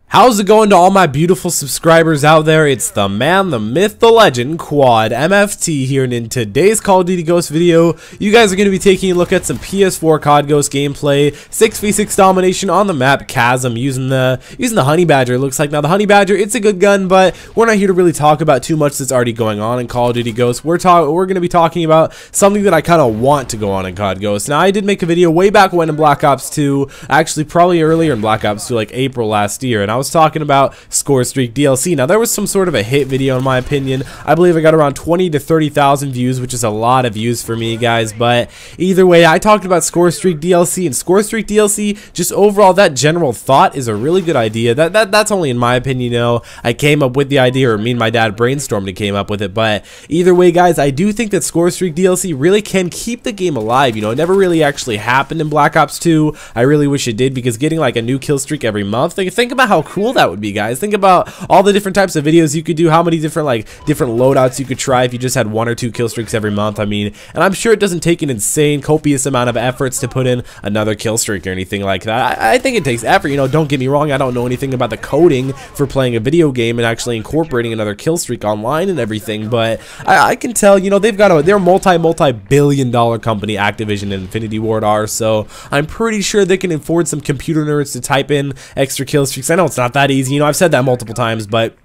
How's it going to all my beautiful subscribers out there? It's the man, the myth, the legend, Quad MFT here, and in today's Call of Duty Ghost video, you guys are going to be taking a look at some PS4 COD Ghost gameplay, 6v6 domination on the map Chasm, using the Honey Badger. It looks like now the Honey Badger, it's a good gun, but we're not here to really talk about too much that's already going on in Call of Duty Ghost. We're going to be talking about something that I kind of want to go on in COD Ghost. Now, I did make a video way back when in Black Ops 2, actually probably earlier in Black Ops 2, like April last year, and I was talking about Scorestreak DLC. Now, there was some sort of a hit video in my opinion. I believe I got around 20 to 30,000 views, which is a lot of views for me, guys, but either way, I talked about Scorestreak DLC, and Scorestreak DLC, just overall, that general thought is a really good idea. That's only in my opinion, you know. I came up with the idea, or me and my dad brainstormed and came up with it, but either way, guys, I do think that Scorestreak DLC really can keep the game alive. You know, it never really actually happened in Black Ops 2. I really wish it did, because getting like a new kill streak every month, think about how cool that would be, guys. Think about all the different types of videos you could do, how many different loadouts you could try if you just had 1 or 2 kill streaks every month. I mean, and I'm sure it doesn't take an insane copious amount of efforts to put in another kill streak or anything like that. I think it takes effort, you know. Don't get me wrong, I don't know anything about the coding for playing a video game and actually incorporating another kill streak online and everything, but I can tell, you know, they're a multi-billion-dollar company, Activision and Infinity Ward are, so I'm pretty sure they can afford some computer nerds to type in extra kill streaks. I know it's not that easy, you know, I've said that multiple times, but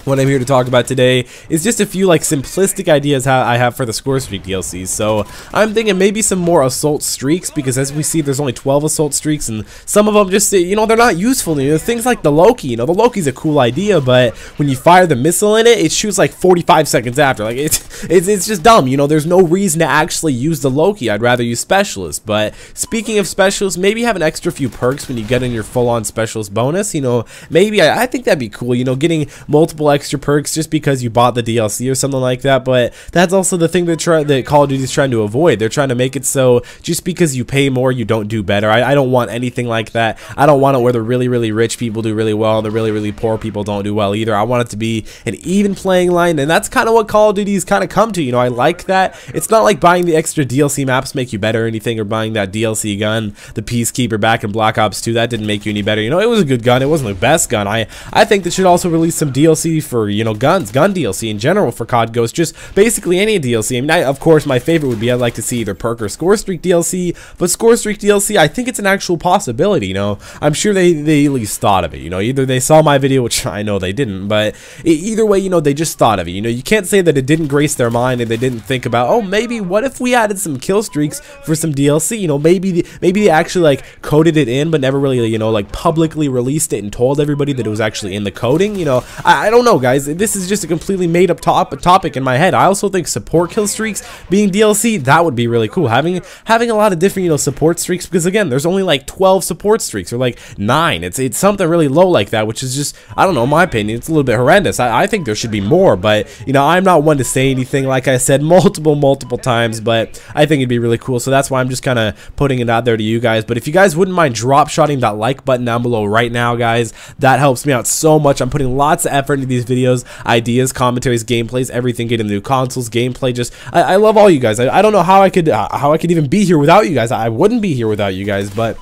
what I'm here to talk about today is just a few simplistic ideas how I have for the Scorestreak DLCs. So I'm thinking maybe some more assault streaks, because as we see, there's only 12 assault streaks, and some of them just, you know, they're not useful. You know, things like the Loki. You know, the Loki's a cool idea, but when you fire the missile in it, it shoots like 45 seconds after. Like it's just dumb. You know, there's no reason to actually use the Loki. I'd rather use Specialist. But speaking of Specialist, maybe have an extra few perks when you get in your full-on Specialist bonus. You know, maybe I think that'd be cool. You know, getting multiple extra perks just because you bought the DLC or something like that. But that's also the thing that Call of Duty is trying to avoid. They're trying to make it so just because you pay more, you don't do better. I don't want anything like that. I don't want it where the really, really rich people do really well and the really, really poor people don't do well either. I want it to be an even playing line, and that's kind of what Call of Duty's kind of come to. You know, I like that. It's not like buying the extra DLC maps make you better or anything, or buying that DLC gun, the Peacekeeper back in Black Ops 2, that didn't make you any better. You know, it was a good gun. It wasn't the best gun. I think they should also release some DLC for, you know, gun DLC in general for COD Ghost, just basically any DLC. I mean, of course, my favorite would be, I'd like to see either perk or Scorestreak DLC, but Scorestreak DLC, I think it's an actual possibility. You know, I'm sure they at least thought of it. You know, either they saw my video, which I know they didn't, but either way, you know, they just thought of it. You know, you can't say that it didn't grace their mind and they didn't think about, oh, maybe what if we added some kill streaks for some DLC? You know, maybe they actually coded it in, but never really, you know, publicly released it and told everybody that it was actually in the coding. You know, I don't know, guys. This is just a completely made up topic in my head. I also think support kill streaks being DLC, that would be really cool. Having a lot of different, you know, support streaks, because again, there's only 12 support streaks, or 9. It's something really low like that, which is just, I don't know, in my opinion, it's a little bit horrendous. I think there should be more, but you know, I'm not one to say anything, like I said multiple times, but I think it'd be really cool. So that's why I'm just kind of putting it out there to you guys. But if you guys wouldn't mind drop shotting that like button down below right now, guys, that helps me out so much. I'm putting lots of effort into these videos, ideas, commentaries, gameplays, everything, getting the new consoles, gameplay. Just I love all you guys. I don't know how I could even be here without you guys. I wouldn't be here without you guys. But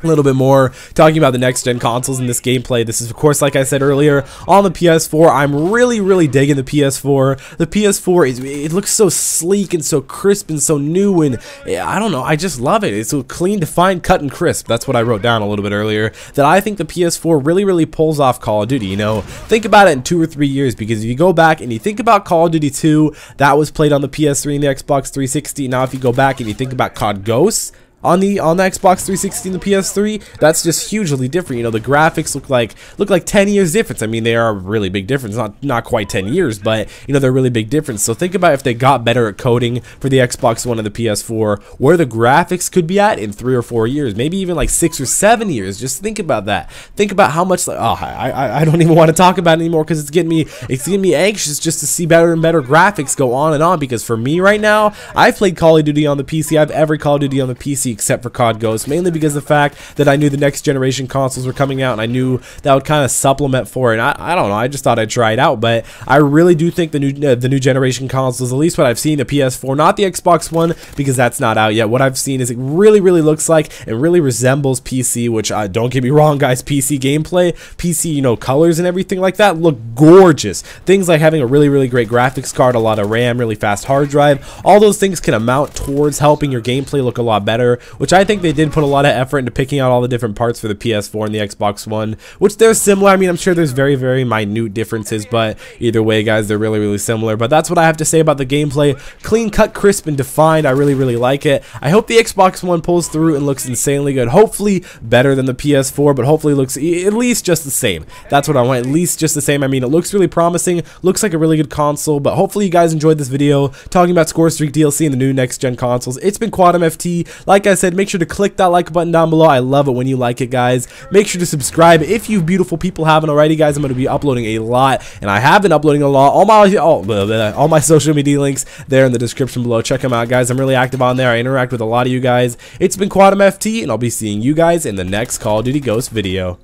a little bit more talking about the next gen consoles in this gameplay. This is, of course, like I said earlier, on the PS4. I'm really digging the PS4. The PS4 it looks so sleek and so crisp and so new, and I don't know, I just love it. It's so clean, defined, cut, and crisp. That's what I wrote down a little bit earlier, that I think the PS4 really pulls off Call of Duty. You know, think about it in 2 or 3 years, because if you go back and you think about Call of Duty 2, that was played on the PS3 and the Xbox 360. Now if you go back and you think about COD Ghosts on the Xbox 360 and the PS3, that's just hugely different. You know, the graphics look like 10 years difference. I mean, they are a really big difference. Not quite 10 years, but you know, they're really big difference. So think about if they got better at coding for the Xbox One and the PS4, where the graphics could be at in 3 or 4 years, maybe even 6 or 7 years. Just think about that. Think about how much. I don't even want to talk about it anymore, because it's getting me anxious just to see better and better graphics go on and on. Because for me right now, I've played Call of Duty on the PC. I have every Call of Duty on the PC MFT except for COD Ghost, mainly because of the fact that I knew the next generation consoles were coming out, and I knew that would kind of supplement for it. And I don't know, I just thought I'd try it out, but I really do think the new generation consoles, at least what I've seen, the PS4, not the Xbox One, because that's not out yet. What I've seen is it really looks like it really resembles PC, which don't get me wrong, guys, PC gameplay, PC, you know, colors and everything like that look gorgeous. Things like having a really great graphics card, a lot of RAM, really fast hard drive, all those things can amount towards helping your gameplay look a lot better, which I think they did put a lot of effort into picking out all the different parts for the PS4 and the Xbox One, which they're similar. I mean, I'm sure there's very minute differences, but either way, guys, they're really similar. But that's what I have to say about the gameplay. Clean cut, crisp, and defined. I really like it. I hope the Xbox One pulls through and looks insanely good. Hopefully better than the PS4, but hopefully looks at least just the same. That's what I want, at least just the same. I mean, it looks really promising, looks like a really good console, but hopefully you guys enjoyed this video talking about Scorestreak DLC and the new next-gen consoles. It's been Quad MFT. Like I said, make sure to click that like button down below. I love it when you like it, guys. Make sure to subscribe if you beautiful people haven't already, guys. I'm going to be uploading a lot, and I have been uploading a lot. All my social media links there in the description below. Check them out, guys. I'm really active on there. I interact with a lot of you guys. It's been Quad MFT, and I'll be seeing you guys in the next Call of Duty Ghost video.